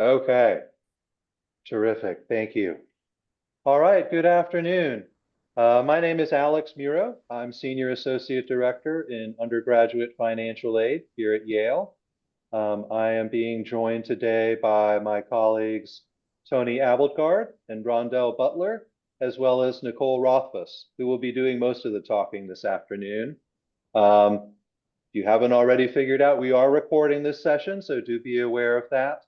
Okay, terrific. Thank you. All right, good afternoon. My name is Alex Muro. I'm Senior Associate Director in Undergraduate Financial Aid here at Yale. I am being joined today by my colleagues Tony Abildgaard and Rondell Butler, as well as Nicole Rothfuss, who will be doing most of the talking this afternoon. If you haven't already figured out, we are recording this session, so do be aware of that.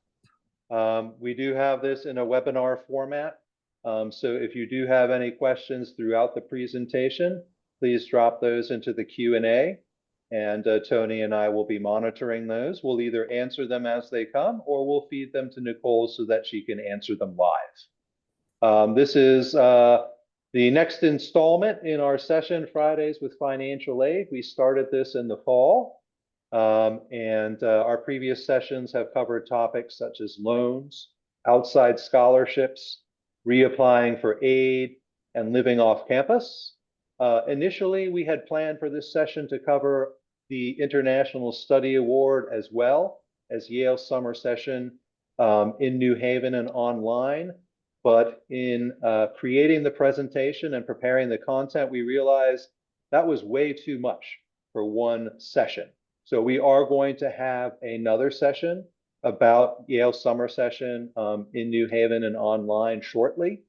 We do have this in a webinar format. So if you do have any questions throughout the presentation, please drop those into the Q&A, and Tony and I will be monitoring those. We'll either answer them as they come, or we'll feed them to Nicole so that she can answer them live. This is the next installment in our session, Fridays with Financial Aid. We started this in the fall. Our previous sessions have covered topics such as loans, outside scholarships, reapplying for aid, and living off campus. Initially, we had planned for this session to cover the International Study Award as well as Yale's summer session in New Haven and online. But in creating the presentation and preparing the content, we realized that was way too much for one session. So we are going to have another session about Yale summer session in New Haven and online shortly.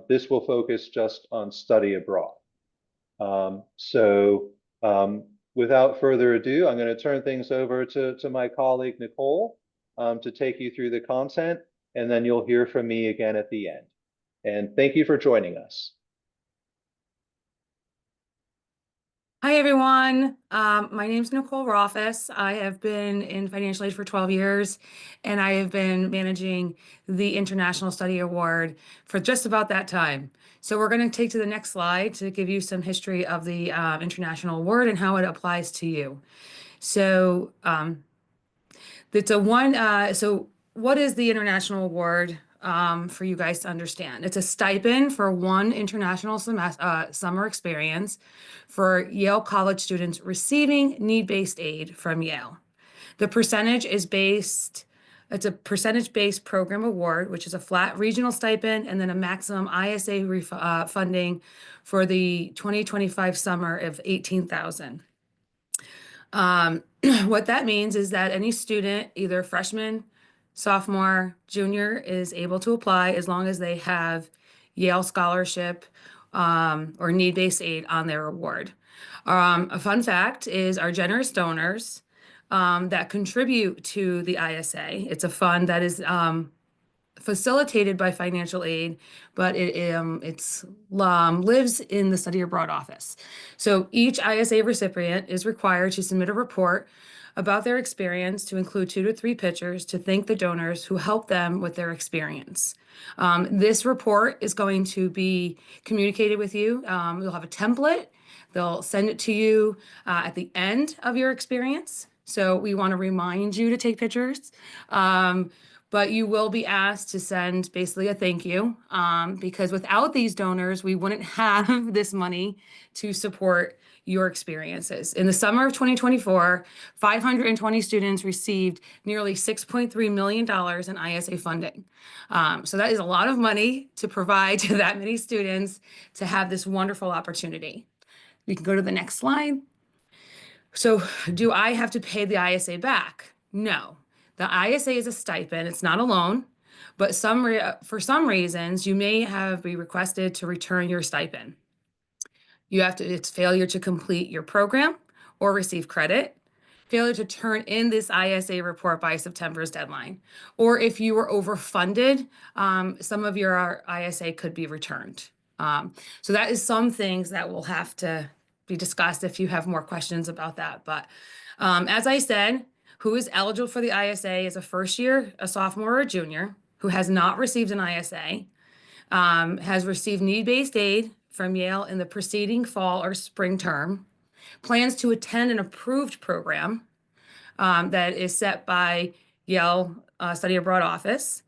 This will focus just on study abroad. Without further ado, I'm going to turn things over to my colleague Nicole to take you through the content, and then you'll hear from me again at the end. And thank you for joining us. Hi, everyone. My name is Nicole Rothfuss. I have been in financial aid for 12 years, and I have been managing the International Study Award for just about that time. So we're going to take to the next slide to give you some history of the International Award and how it applies to you. So what is the International Award? For you guys to understand. It's a stipend for one international summer experience for Yale College students receiving need-based aid from Yale. The percentage is it's a percentage-based program award, which is a flat regional stipend and then a maximum ISA funding for the 2025 summer of $18,000. What that means is that any student, either freshman, sophomore, junior, is able to apply as long as they have Yale scholarship or need-based aid on their award. A fun fact is our generous donors that contribute to the ISA. It's a fund that is facilitated by financial aid, but it lives in the study abroad office. So each ISA recipient is required to submit a report about their experience to include 2 to 3 pictures to thank the donors who helped them with their experience. This report is going to be communicated with you. You'll have a template. They'll send it to you at the end of your experience. So we want to remind you to take pictures. But you will be asked to send basically a thank you because without these donors, we wouldn't have this money to support your experiences. In the summer of 2024, 520 students received nearly $6.3 million in ISA funding. So that is a lot of money to provide to that many students to have this wonderful opportunity. We can go to the next slide. So do I have to pay the ISA back? No. The ISA is a stipend. It's not a loan, but for some reasons, you may be requested to return your stipend. It's failure to complete your program or receive credit, failure to turn in this ISA report by September's deadline, or if you were overfunded, some of your ISA could be returned. So that is some things that will have to be discussed if you have more questions about that. But as I said, who is eligible for the ISA is a first year, a sophomore, or a junior who has not received an ISA, has received need-based aid from Yale in the preceding fall or spring term, plans to attend an approved program that is set by Yale Study Abroad Office.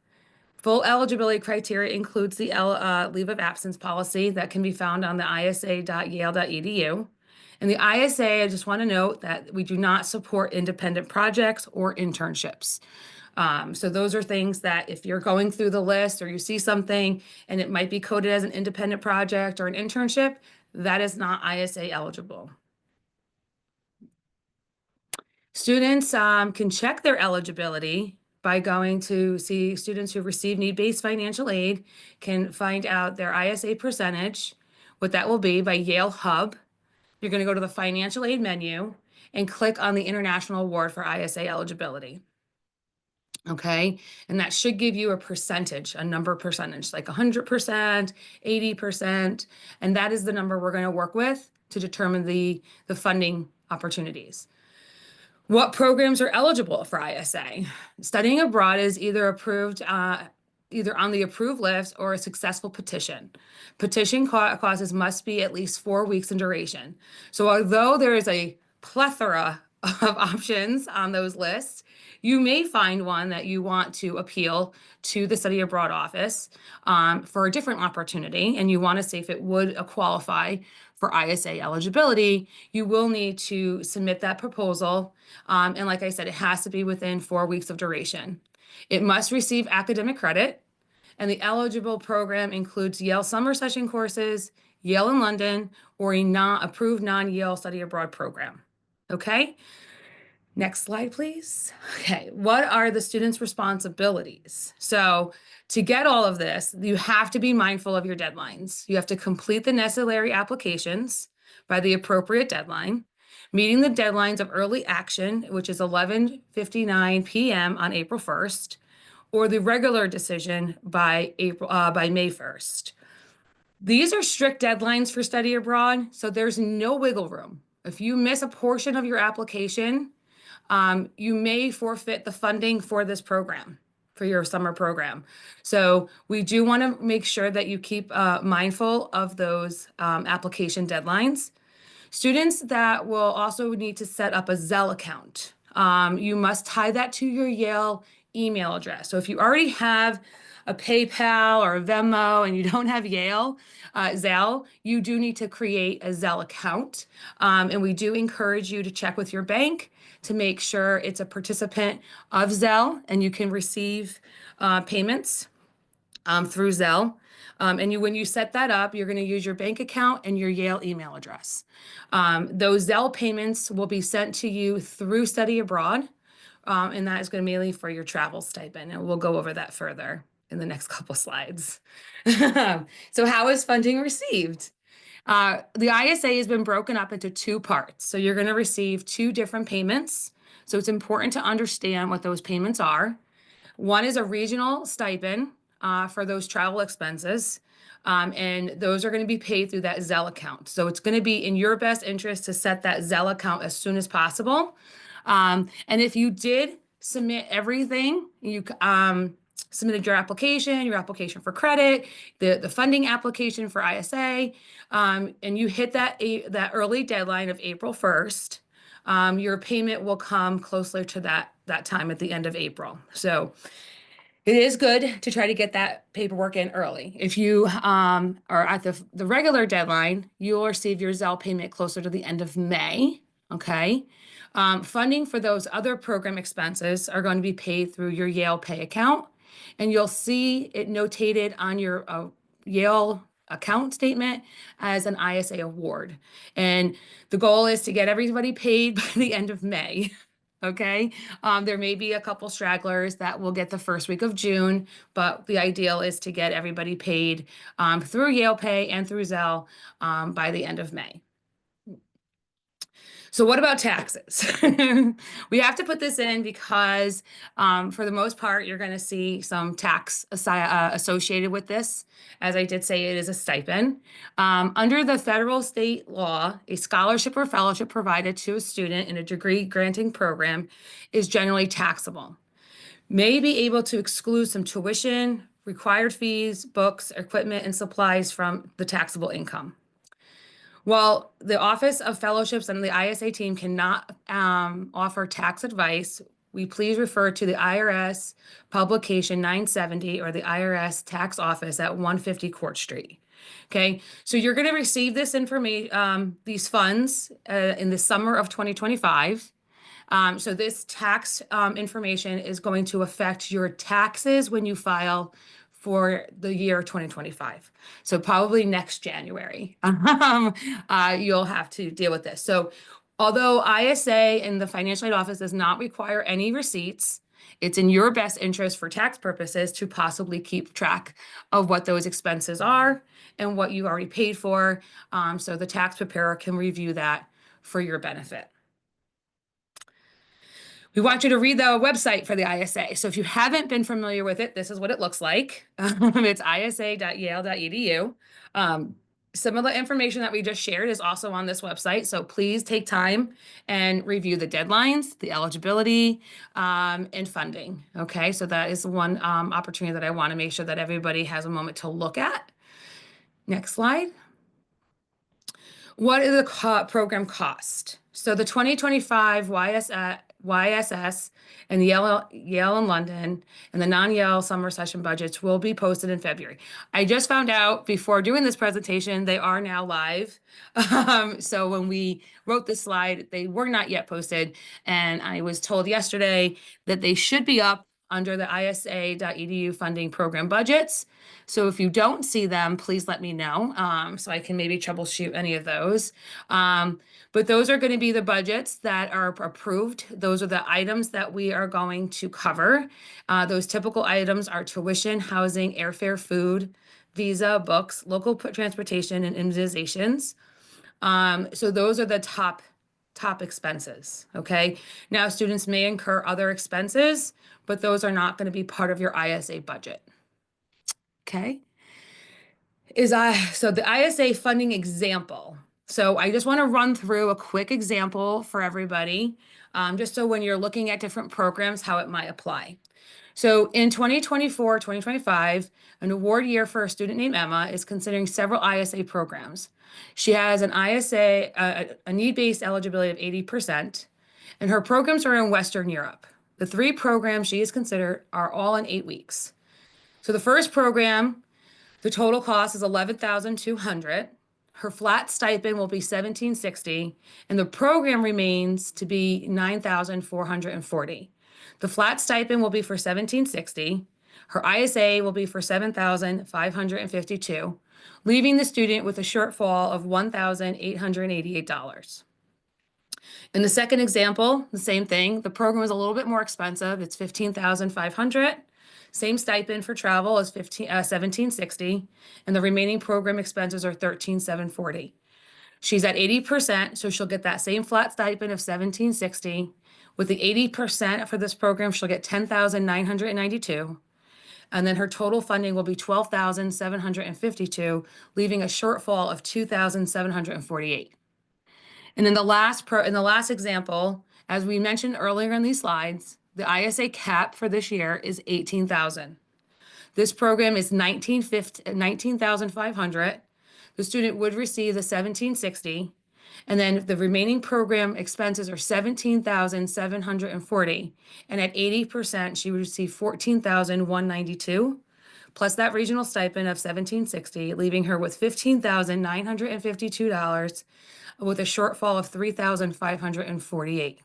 Full eligibility criteria includes the leave of absence policy that can be found on the isa.yale.edu. And the ISA, I just want to note that we do not support independent projects or internships. So those are things that if you're going through the list or you see something and it might be coded as an independent project or an internship, that is not ISA eligible. Students can check their eligibility by going to see students who receive need-based financial aid can find out their ISA percentage, what that will be by Yale Hub. You're going to go to the financial aid menu and click on the International Award for ISA eligibility. Okay, and that should give you a percentage, a number percentage, like 100%, 80%, and that is the number we're going to work with to determine the funding opportunities. What programs are eligible for ISA? Studying abroad is either approved, either on the approved list or a successful petition. Petition causes must be at least 4 weeks in duration. So although there is a plethora of options on those lists, you may find one that you want to appeal to the study abroad office for a different opportunity, and you want to see if it would qualify for ISA eligibility. You will need to submit that proposal. And like I said, it has to be within 4 weeks of duration. It must receive academic credit, and the eligible program includes Yale summer session courses, Yale in London, or a approved non-Yale study abroad program. Okay? Next slide, please. Okay, what are the students' responsibilities? So to get all of this, you have to be mindful of your deadlines. You have to complete the necessary applications by the appropriate deadline, meeting the deadlines of early action, which is 11:59 p.m. on April 1st, or the regular decision by May 1st. These are strict deadlines for study abroad, so there's no wiggle room. If you miss a portion of your application, you may forfeit the funding for this program, for your summer program. So we do want to make sure that you keep mindful of those application deadlines. Students that will also need to set up a Zelle account. You must tie that to your Yale email address. So if you already have a PayPal or a Venmo and you don't have Yale Zelle, you do need to create a Zelle account. And we do encourage you to check with your bank to make sure it's a participant of Zelle and you can receive payments through Zelle. And when you set that up, you're going to use your bank account and your Yale email address. Those Zelle payments will be sent to you through Study Abroad, and that is going to be mainly for your travel stipend. And we'll go over that further in the next couple slides. So how is funding received? The ISA has been broken up into 2 parts. So you're going to receive 2 different payments. So it's important to understand what those payments are. One is a regional stipend for those travel expenses. And those are going to be paid through that Zelle account. So it's going to be in your best interest to set that Zelle account as soon as possible. And if you did submit everything, you submitted your application for credit, the funding application for ISA, and you hit that early deadline of April 1st, your payment will come closer to that time at the end of April. So it is good to try to get that paperwork in early. If you are at the regular deadline, you'll receive your Zelle payment closer to the end of May. Okay. Funding for those other program expenses are going to be paid through your Yale Pay account, and you'll see it notated on your Yale account statement as an ISA award. And the goal is to get everybody paid by the end of May. Okay, there may be a couple stragglers that will get the first week of June, but the ideal is to get everybody paid through Yale Pay and through Zelle by the end of May. So what about taxes? We have to put this in because for the most part, you're going to see some tax associated with this. As I did say, it is a stipend. Under the federal state law, a scholarship or fellowship provided to a student in a degree granting program is generally taxable. May be able to exclude some tuition, required fees, books, equipment, and supplies from the taxable income. While the Office of Fellowships and the ISA team cannot offer tax advice, we please refer to the IRS Publication 970 or the IRS Tax Office at 150 Court Street. Okay, so you're going to receive this information, these funds in the summer of 2025. So this tax information is going to affect your taxes when you file for the year 2025. So probably next January, you'll have to deal with this. So although ISA and the financial aid office does not require any receipts, it's in your best interest for tax purposes to possibly keep track of what those expenses are and what you already paid for, so the tax preparer can review that for your benefit. We want you to read the website for the ISA. So if you haven't been familiar with it, this is what it looks like. It's isa.yale.edu. Some of the information that we just shared is also on this website. So please take time and review the deadlines, the eligibility, and funding. Okay, so that is one opportunity that I want to make sure that everybody has a moment to look at. Next slide. What is the program cost? So the 2025 YSS and the Yale and London and the non-Yale summer session budgets will be posted in February. I just found out before doing this presentation, they are now live. So when we wrote this slide, they were not yet posted. And I was told yesterday that they should be up under the isa.edu funding program budgets. So if you don't see them, please let me know, so I can maybe troubleshoot any of those. But those are going to be the budgets that are approved. Those are the items that we are going to cover. Those typical items are tuition, housing, airfare, food, visa, books, local transportation, and immunizations. So those are the top expenses. Okay. Now students may incur other expenses, but those are not going to be part of your ISA budget. Okay. So the ISA funding example. So I just want to run through a quick example for everybody, just so when you're looking at different programs, how it might apply. So in 2024, 2025, an award year for a student named Emma is considering several ISA programs. She has an ISA, a need-based eligibility of 80%, and her programs are in Western Europe. The 3 programs she is considered are all in 8 weeks. So the first program, the total cost is $11,200. Her flat stipend will be $1,760, and the program remains to be $9,440. The flat stipend will be for $1,760. Her ISA will be for $7,552, leaving the student with a shortfall of $1,888. In the second example, the same thing. The program is a little bit more expensive. It's $15,500. Same stipend for travel is $1,760, and the remaining program expenses are $13,740. She's at 80%, so she'll get that same flat stipend of $1,760. With the 80% for this program, she'll get $10,992. And then her total funding will be $12,752, leaving a shortfall of $2,748. And then the last example, as we mentioned earlier in these slides, the ISA cap for this year is $18,000. This program is $19,500. The student would receive the $1,760, and then the remaining program expenses are $17,740. And at 80%, she would receive $14,192, plus that regional stipend of $1,760, leaving her with $15,952 with a shortfall of $3,548.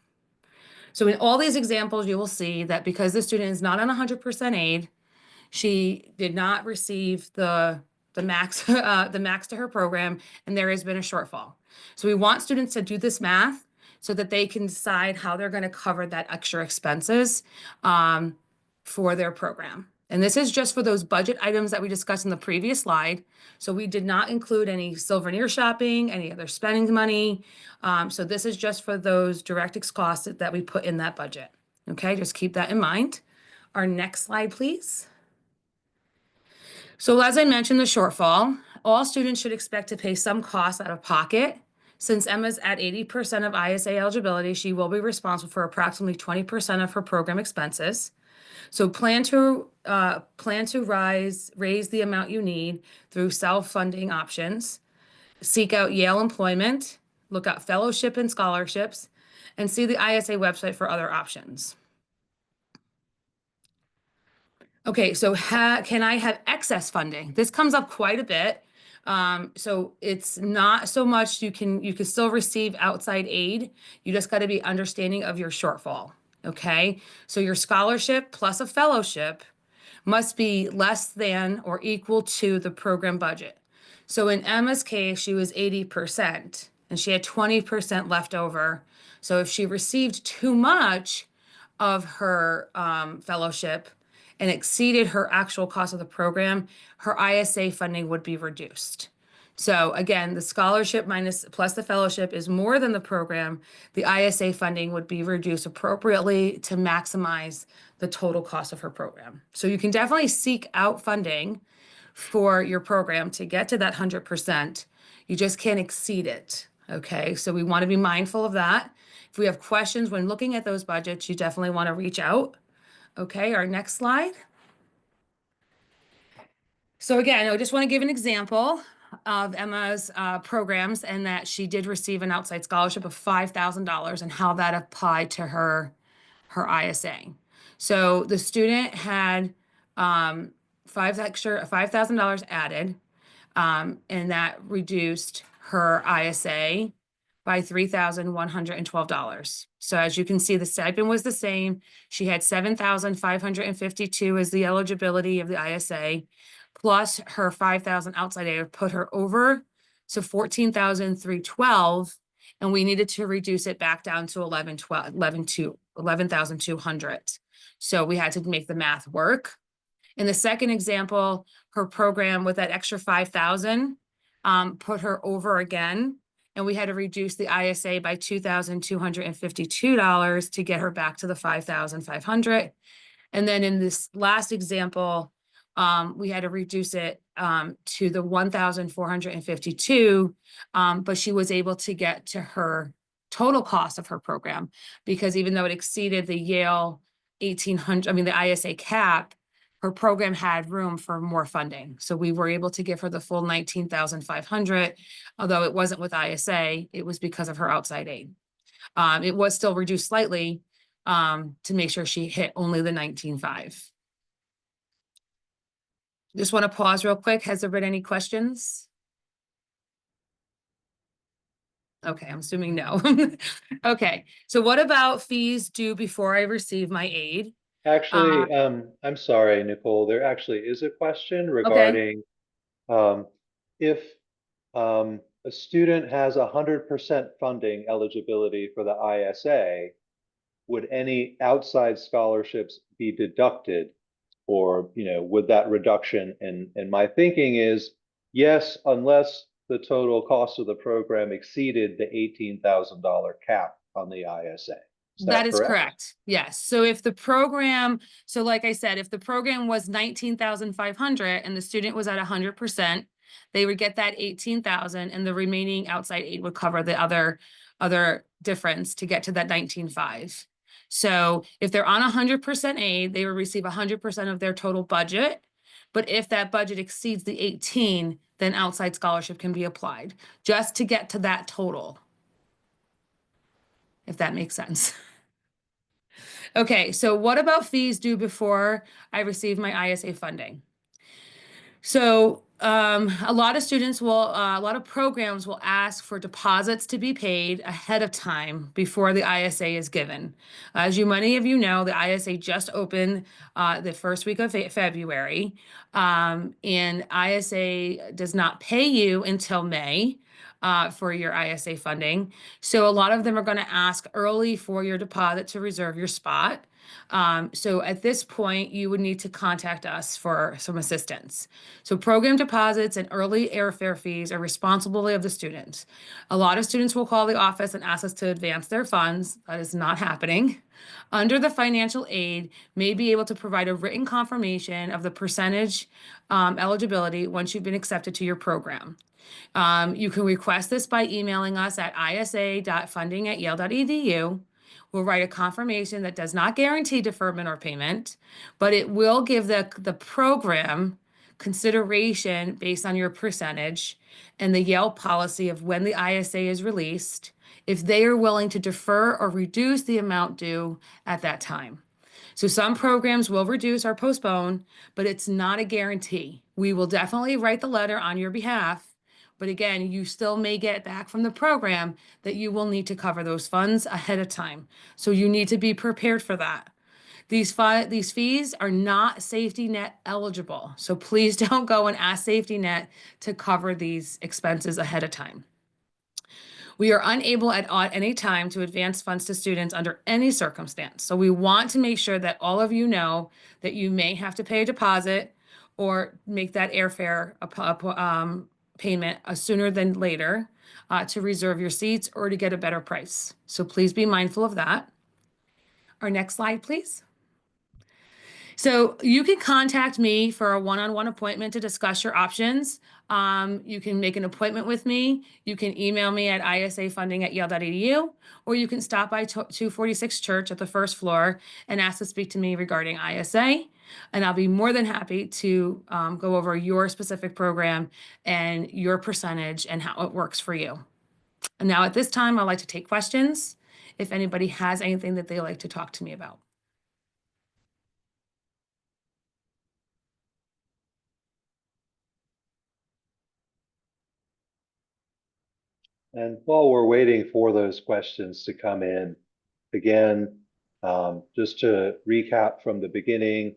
So in all these examples, you will see that because the student is not on 100% aid, she did not receive the max the max to her program, and there has been a shortfall. So we want students to do this math so that they can decide how they're going to cover that extra expenses for their program. And this is just for those budget items that we discussed in the previous slide. So we did not include any souvenir shopping, any other spending money. So this is just for those direct costs that we put in that budget. Okay, just keep that in mind. Our next slide, please. So as I mentioned, the shortfall, all students should expect to pay some costs out of pocket. Since Emma's at 80% of ISA eligibility, she will be responsible for approximately 20% of her program expenses. So plan to raise the amount you need through self-funding options. Seek out Yale employment, look out fellowship and scholarships, and see the ISA website for other options. Okay, so can I have excess funding? This comes up quite a bit. So it's not so much you can still receive outside aid. You just got to be understanding of your shortfall. Okay. So your scholarship plus a fellowship must be less than or equal to the program budget. So in Emma's case, she was 80% and she had 20% left over. So if she received too much of her fellowship and exceeded her actual cost of the program, her ISA funding would be reduced. So again, the scholarship minus plus the fellowship is more than the program. The ISA funding would be reduced appropriately to maximize the total cost of her program. So you can definitely seek out funding for your program to get to that 100%. You just can't exceed it. Okay, so we want to be mindful of that. If we have questions when looking at those budgets, you definitely want to reach out. Okay, our next slide. So again, I just want to give an example of Emma's programs and that she did receive an outside scholarship of $5,000 and how that applied to her ISA. So the student had $5,000 added, and that reduced her ISA by $3,112. So as you can see, the stipend was the same. She had 7,552 as the eligibility of the ISA, plus her 5,000 outside aid put her over to 14,312, and we needed to reduce it back down to 11,200. So we had to make the math work. In the second example, her program with that extra 5,000 put her over again, and we had to reduce the ISA by $2,252 to get her back to the 5,500. And then in this last example, we had to reduce it to the 1,452, but she was able to get to her total cost of her program because even though it exceeded the Yale 1,800, I mean, the ISA cap, her program had room for more funding. So we were able to give her the full 19,500, although it wasn't with ISA, it was because of her outside aid. It was still reduced slightly to make sure she hit only the 19,500. Just want to pause real quick. Has there been any questions? Okay, I'm assuming no. Okay, so what about fees due before I receive my aid? Actually, I'm sorry, Nicole, there actually is a question Okay, regarding if a student has 100% funding eligibility for the ISA, would any outside scholarships be deducted? Or, would that reduction, and my thinking is yes, unless the total cost of the program exceeded the $18,000 cap on the ISA. Is that that is correct? correct. Yes. So if the program, so like I said, if the program was 19,500 and the student was at 100%, they would get that 18,000 and the remaining outside aid would cover the other difference to get to that 19,500. So if they're on 100% aid, they will receive 100% of their total budget. But if that budget exceeds the 18, then outside scholarship can be applied just to get to that total, if that makes sense. Okay, so what about fees due before I receive my ISA funding? So a lot of students will, a lot of programs will ask for deposits to be paid ahead of time before the ISA is given. As many of you know, the ISA just opened the first week of February, and ISA does not pay you until May. For your ISA funding. So a lot of them are going to ask early for your deposit to reserve your spot. So at this point, you would need to contact us for some assistance. So program deposits and early airfare fees are responsibility of the students. A lot of students will call the office and ask us to advance their funds. That is not happening. Under the financial aid, may be able to provide a written confirmation of the percentage eligibility once you've been accepted to your program. You can request this by emailing us at isa.funding@yale.edu. We'll write a confirmation that does not guarantee deferment or payment, but it will give the program consideration based on your percentage and the Yale policy of when the ISA is released, if they are willing to defer or reduce the amount due at that time. So some programs will reduce or postpone, but it's not a guarantee. We will definitely write the letter on your behalf But again, you still may get back from the program that you will need to cover those funds ahead of time. So you need to be prepared for that. These fees are not safety net eligible. So please don't go and ask safety net to cover these expenses ahead of time. We are unable at any time to advance funds to students under any circumstance. So we want to make sure that all of you know that you may have to pay a deposit or make that airfare payment sooner than later to reserve your seats or to get a better price. So please be mindful of that. Our next slide, please. So you can contact me for a one-on-one appointment to discuss your options. You can make an appointment with me. You can email me at isafunding@yale.edu, or you can stop by 246 Church at the first floor and ask to speak to me regarding ISA. And I'll be more than happy to go over your specific program and your percentage and how it works for you. And now at this time, I'd like to take questions if anybody has anything that they'd like to talk to me about. And while we're waiting for those questions to come in, again, just to recap from the beginning,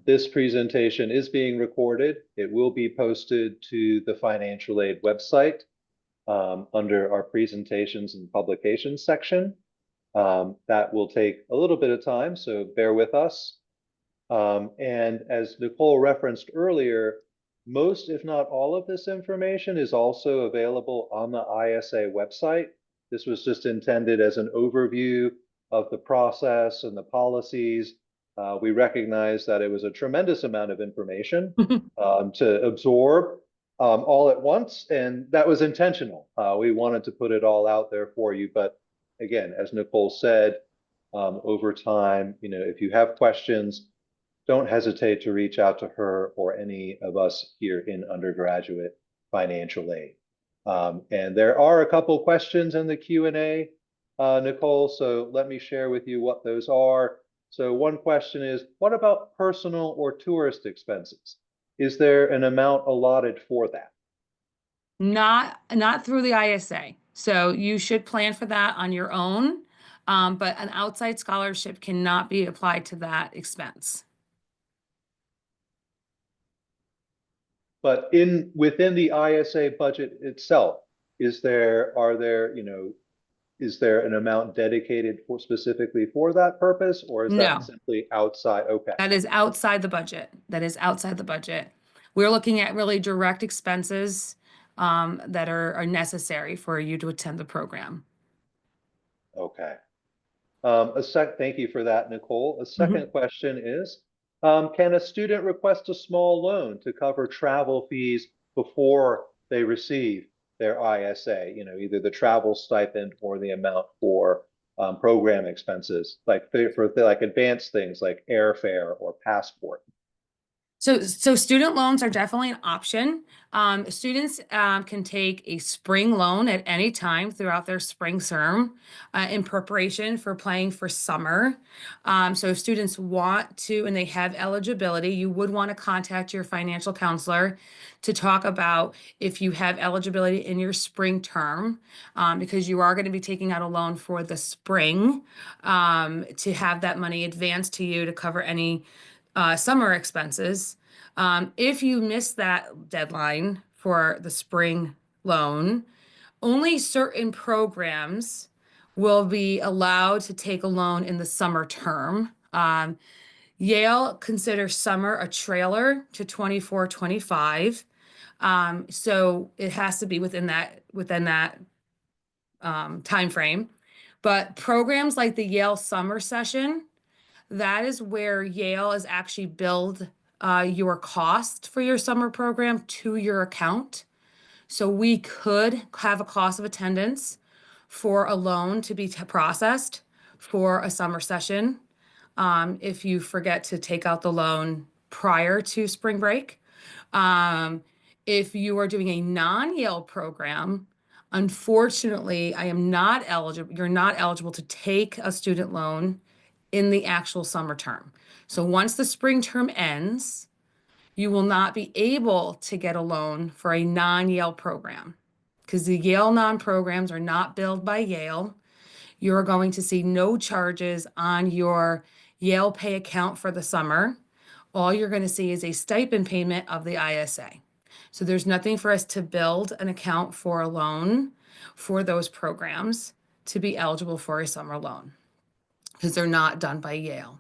this presentation is being recorded. It will be posted to the financial aid website under our presentations and publications section. That will take a little bit of time, so bear with us. And as Nicole referenced earlier, most, if not all of this information is also available on the ISA website. This was just intended as an overview of the process and the policies. We recognize that it was a tremendous amount of information to absorb all at once, and that was intentional. We wanted to put it all out there for you, but again, as Nicole said, over time, if you have questions, don't hesitate to reach out to her or any of us here in Undergraduate Financial Aid. And there are a couple questions in the Q&A, Nicole, so let me share with you what those are. So one question is, what about personal or tourist expenses? Is there an amount allotted for that? Not through the ISA. So you should plan for that on your own, but an outside scholarship cannot be applied to that expense. But within the ISA budget itself, is there an amount dedicated specifically for that purpose, or is that No, simply outside? Okay. that is outside the budget. That is outside the budget. We're looking at really direct expenses that are necessary for you to attend the program. Okay. Thank you for that, Nicole. A Mhm. second question is, can a student request a small loan to cover travel fees before they receive their ISA, either the travel stipend or the amount for program expenses, like for like advanced things like airfare or passport? So student loans are definitely an option. Students can take a spring loan at any time throughout their spring term in preparation for applying for summer. So if students want to and they have eligibility, you would want to contact your financial counselor to talk about if you have eligibility in your spring term, because you are going to be taking out a loan for the spring to have that money advanced to you to cover any summer expenses. If you miss that deadline for the spring loan, only certain programs will be allowed to take a loan in the summer term. Yale considers summer a trailer to 24-25. So it has to be within that time frame. But programs like the Yale summer session, that is where Yale is actually billed your cost for your summer program to your account. So we could have a cost of attendance for a loan to be processed for a summer session if you forget to take out the loan prior to spring break. If you are doing a non-Yale program, unfortunately, I am not eligible. You're not eligible to take a student loan in the actual summer term. So once the spring term ends, you will not be able to get a loan for a non-Yale program because the Yale non-programs are not billed by Yale. You're going to see no charges on your Yale Pay account for the summer. All you're going to see is a stipend payment of the ISA. So there's nothing for us to build an account for a loan for those programs to be eligible for a summer loan because they're not done by Yale.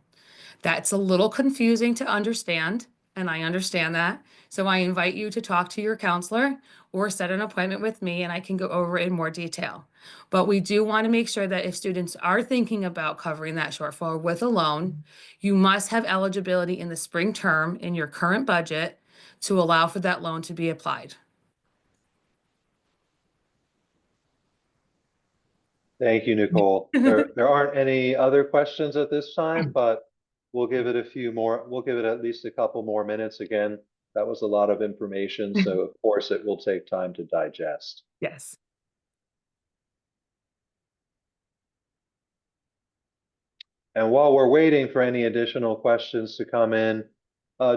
That's a little confusing to understand, and I understand that. So I invite you to talk to your counselor or set an appointment with me, and I can go over it in more detail. But we do want to make sure that if students are thinking about covering that shortfall with a loan, you must have eligibility in the spring term in your current budget to allow for that loan to be applied. Thank you, Nicole. There aren't any other questions at this time, but we'll give it a few more. We'll give it at least a couple more minutes. Again, that was a lot of information, so of course it will take time to digest. Yes. And while we're waiting for any additional questions to come in,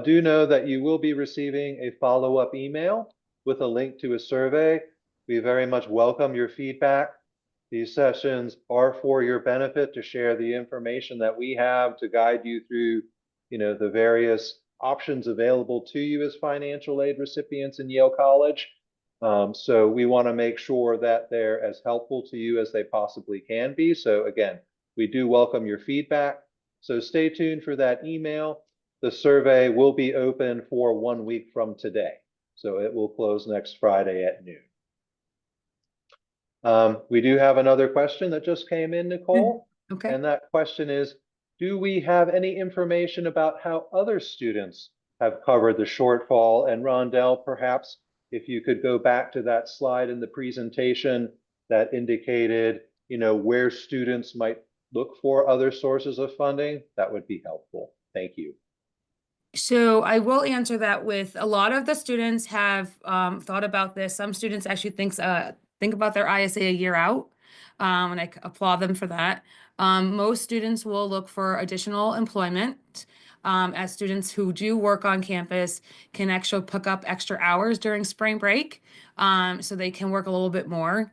do know that you will be receiving a follow-up email with a link to a survey. We very much welcome your feedback. These sessions are for your benefit to share the information that we have to guide you through, the various options available to you as financial aid recipients in Yale College. So we want to make sure that they're as helpful to you as they possibly can be. So again, we do welcome your feedback. So stay tuned for that email. The survey will be open for 1 week from today. So it will close next Friday at noon. We do have another question that just came in, Nicole. Okay. And that question is, do we have any information about how other students have covered the shortfall? And Rondell, perhaps if you could go back to that slide in the presentation that indicated, where students might look for other sources of funding, that would be helpful. Thank you. So I will answer that with a lot of the students have thought about this. Some students actually think about their ISA a year out, and I applaud them for that. Most students will look for additional employment. As students who do work on campus can actually pick up extra hours during spring break, so they can work a little bit more.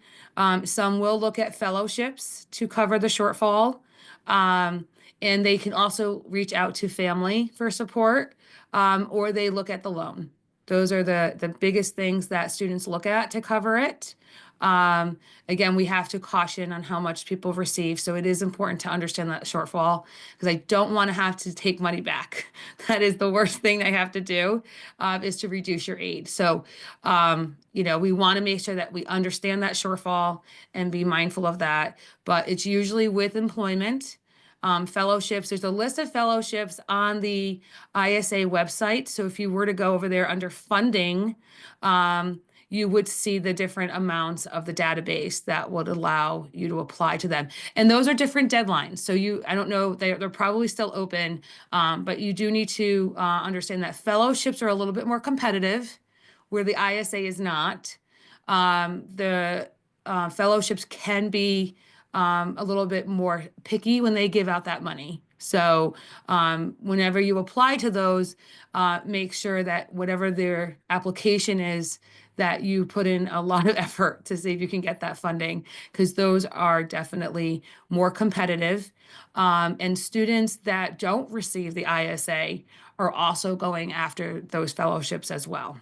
Some will look at fellowships to cover the shortfall. And they can also reach out to family for support, or they look at the loan. Those are the biggest things that students look at to cover it. Again, we have to caution on how much people receive. So it is important to understand that shortfall because I don't want to have to take money back. That is the worst thing I have to do, is to reduce your aid. So, we want to make sure that we understand that shortfall and be mindful of that. But it's usually with employment. Fellowships. There's a list of fellowships on the ISA website. So if you were to go over there under funding, you would see the different amounts of the database that would allow you to apply to them. And those are different deadlines. So I don't know, they're probably still open, but you do need to understand that fellowships are a little bit more competitive, where the ISA is not. The fellowships can be a little bit more picky when they give out that money. So whenever you apply to those, make sure that whatever their application is, that you put in a lot of effort to see if you can get that funding, because those are definitely more competitive. And students that don't receive the ISA are also going after those fellowships as well.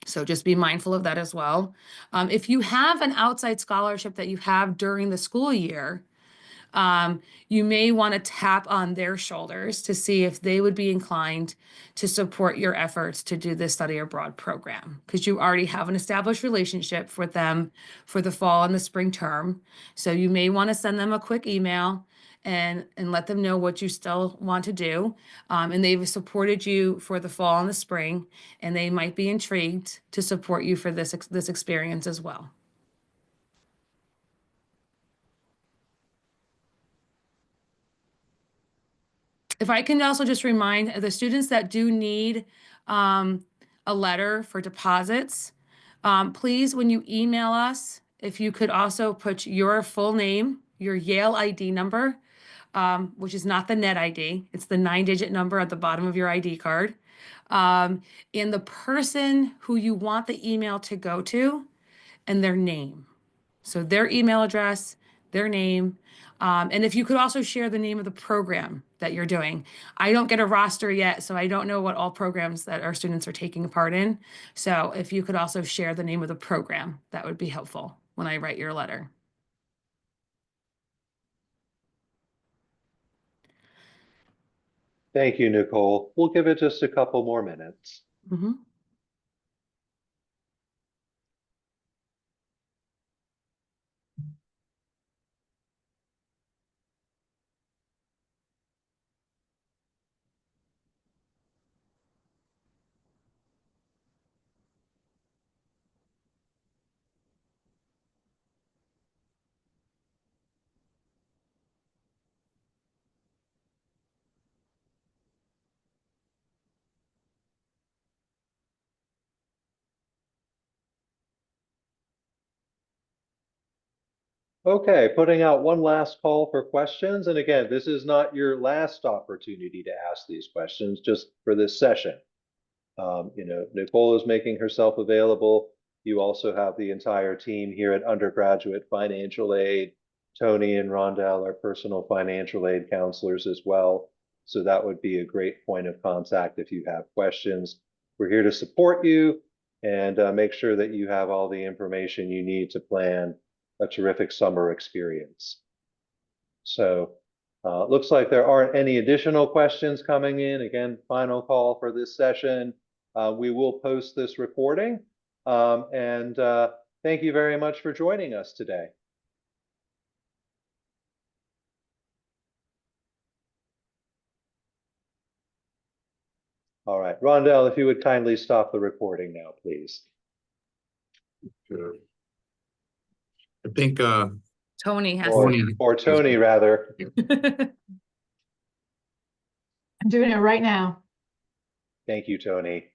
So just be mindful of that as well. If you have an outside scholarship that you have during the school year, you may want to tap on their shoulders to see if they would be inclined to support your efforts to do this study abroad program, because you already have an established relationship with them for the fall and the spring term. So you may want to send them a quick email and let them know what you still want to do. And they've supported you for the fall and the spring, and they might be intrigued to support you for this experience as well. If I can also just remind the students that do need a letter for deposits, please, when you email us, if you could also put your full name, your Yale ID number, which is not the net ID. It's the 9-digit number at the bottom of your ID card. And the person who you want the email to go to and their name. So their email address, their name. And if you could also share the name of the program that you're doing. I don't get a roster yet, so I don't know what all programs that our students are taking part in. So if you could also share the name of the program, that would be helpful when I write your letter. Thank you, Nicole. We'll give it just a couple more minutes. Mhm. Okay, putting out one last call for questions. And again, this is not your last opportunity to ask these questions, just for this session. Nicole is making herself available. You also have the entire team here at Undergraduate Financial Aid. Tony and Rondell are personal financial aid counselors as well. So that would be a great point of contact if you have questions. We're here to support you and make sure that you have all the information you need to plan a terrific summer experience. So looks like there aren't any additional questions coming in. Again, final call for this session. We will post this recording. And thank you very much for joining us today. All right, Rondell, if you would kindly stop the recording now, please. Sure. I think Tony has Or Tony, rather. to. I'm doing it right now. Thank you, Tony.